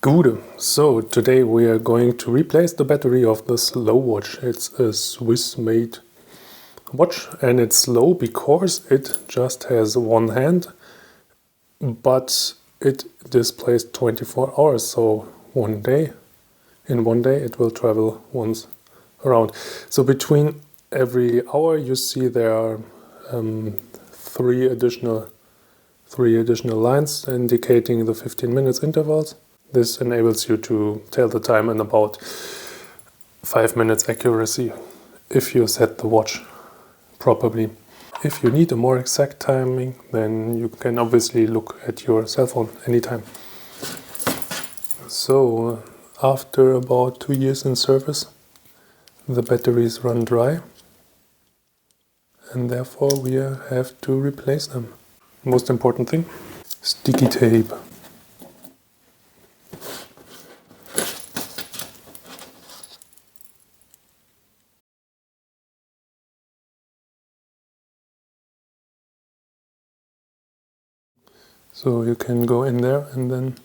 Good. So today we are going to replace the battery of the slow watch. It's a Swiss-made watch and it's slow because it just has one hand, but it displays 24 hours. So in one day it will travel once around. So between every hour you see there are three additional lines indicating the 15 minutes intervals. This enables you to tell the time in about 5 minutes accuracy if you set the watch properly. If you need a more exact timing, then you can obviously look at your cell phone anytime. So after about 2 years in service, the batteries run dry and therefore we have to replace them. Most important thing, sticky tape. So you can go in there and then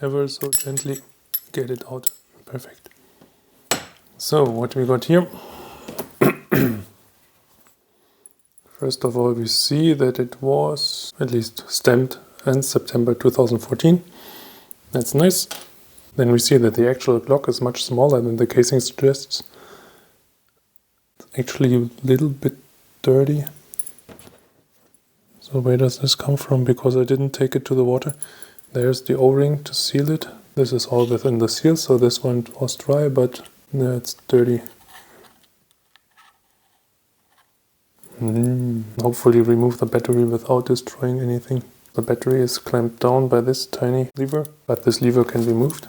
ever so gently get it out. Perfect. So what we got here? First of all, we see that it was at least stamped in September 2014. That's nice. Then we see that the actual clock is much smaller than the casing suggests. It's actually a little bit dirty. So where does this come from? Because I didn't take it to the water. There's the O-ring to seal it. This is all within the seal, so this one was dry, but no, it's dirty. Hopefully remove the battery without destroying anything. The battery is clamped down by this tiny lever, but this lever can be moved.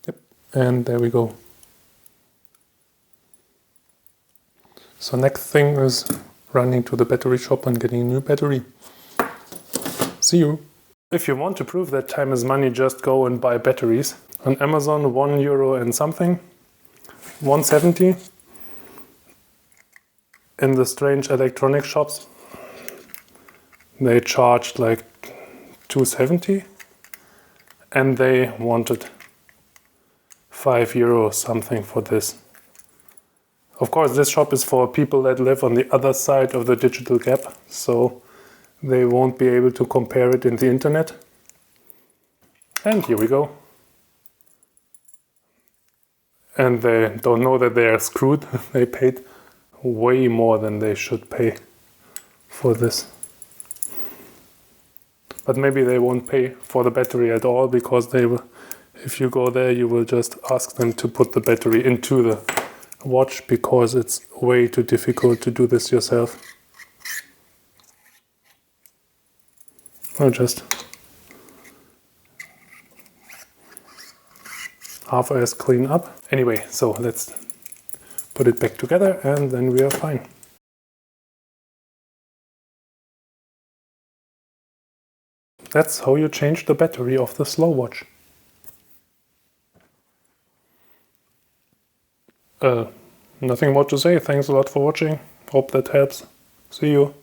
Yep, and there we go. So next thing is running to the battery shop and getting a new battery. See you! If you want to prove that time is money, just go and buy batteries. On Amazon, €1 and something, 170. In the strange electronic shops, they charged like 270 and they wanted €5 something for this. Of course, this shop is for people that live on the other side of the digital gap, so they won't be able to compare it in the internet. And here we go. And they don't know that they are screwed. They paid way more than they should pay for this. But maybe they won't pay for the battery at all, because they will, if you go there, you will just ask them to put the battery into the watch, because it's way too difficult to do this yourself. Or just half-ass clean up. Anyway, so let's put it back together and then we are fine. That's how you change the battery of the slow watch. Nothing more to say. Thanks a lot for watching. Hope that helps. See you.